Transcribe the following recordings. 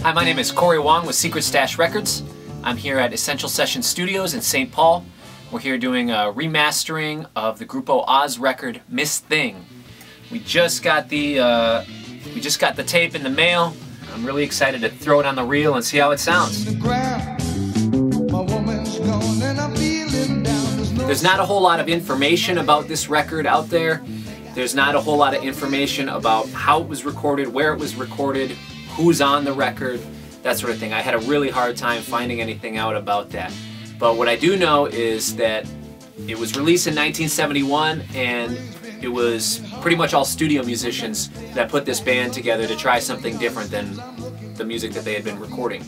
Hi, my name is Corey Wong with Secret Stash Records. I'm here at Essential Session Studios in St. Paul. We're here doing a remastering of the Grupo Oz record, Miss Thing. We just got the tape in the mail. I'm really excited to throw it on the reel and see how it sounds. There's not a whole lot of information about this record out there. There's not a whole lot of information about how it was recorded, where it was recorded, who's on the record, that sort of thing. I had a really hard time finding anything out about that. But what I do know is that it was released in 1971, and it was pretty much all studio musicians that put this band together to try something different than the music that they had been recording.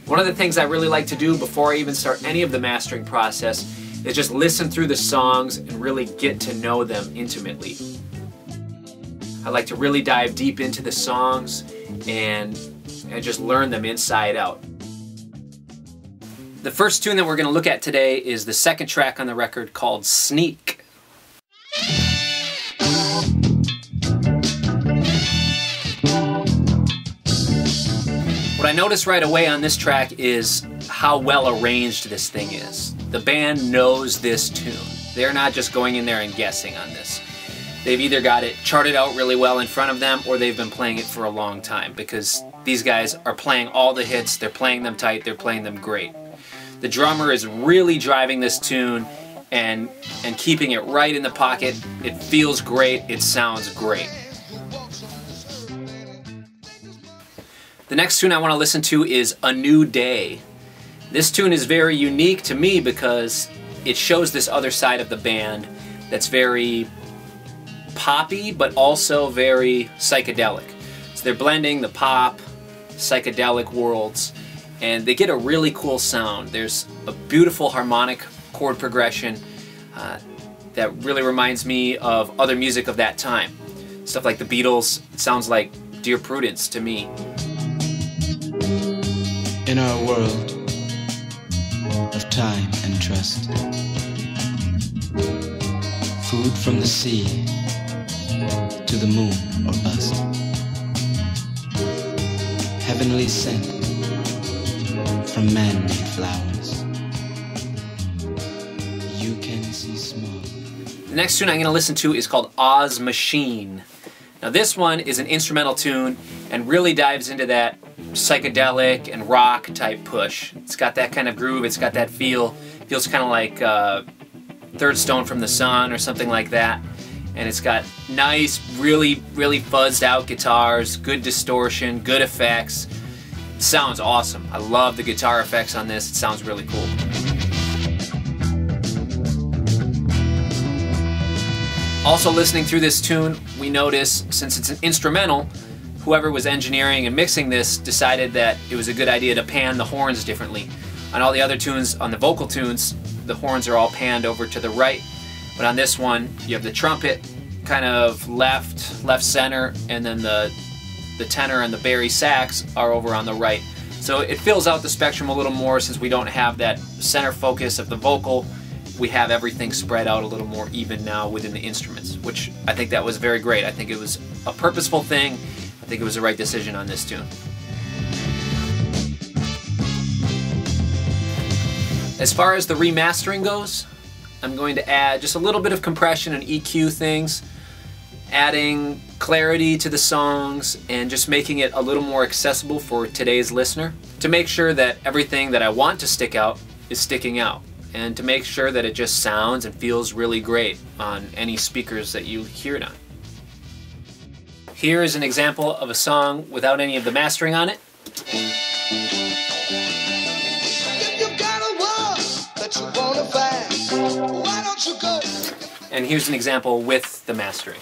One of the things I really like to do before I even start any of the mastering process is just listen through the songs and really get to know them intimately. I like to really dive deep into the songs and just learn them inside out. The first tune that we're going to look at today is the second track on the record called Sneak. What I noticed right away on this track is how well arranged this thing is. The band knows this tune. They're not just going in there and guessing on this. They've either got it charted out really well in front of them, or they've been playing it for a long time, because these guys are playing all the hits, they're playing them tight, they're playing them great. The drummer is really driving this tune and keeping it right in the pocket. It feels great, it sounds great. The next tune I want to listen to is A New Day. This tune is very unique to me because it shows this other side of the band that's very poppy but also very psychedelic. So they're blending the pop, psychedelic worlds, and they get a really cool sound. There's a beautiful harmonic chord progression that really reminds me of other music of that time. Stuff like the Beatles. It sounds like Dear Prudence to me. In our world of time and trust, food from the sea to the moon or bust, heavenly scent from man-made flowers, you can see small. The next tune I'm going to listen to is called Oz Machine. Now this one is an instrumental tune and really dives into that psychedelic and rock type push. It's got that kind of groove, it's got that feel. Feels kind of like Third Stone from the Sun or something like that. And it's got nice, really fuzzed out guitars, good distortion, good effects. It sounds awesome. I love the guitar effects on this. It sounds really cool. Also listening through this tune, we notice, since it's an instrumental, whoever was engineering and mixing this decided that it was a good idea to pan the horns differently. On all the other tunes, on the vocal tunes, the horns are all panned over to the right, but on this one, you have the trumpet kind of left center, and then the tenor and the bari sax are over on the right. So it fills out the spectrum a little more since we don't have that center focus of the vocal. We have everything spread out a little more even now within the instruments, which I think that was very great. I think it was a purposeful thing. I think it was the right decision on this tune. As far as the remastering goes, I'm going to add just a little bit of compression and EQ things, adding clarity to the songs and just making it a little more accessible for today's listener, to make sure that everything that I want to stick out is sticking out, and to make sure that it just sounds and feels really great on any speakers that you hear it on. Here is an example of a song without any of the mastering on it. And here's an example with the mastering.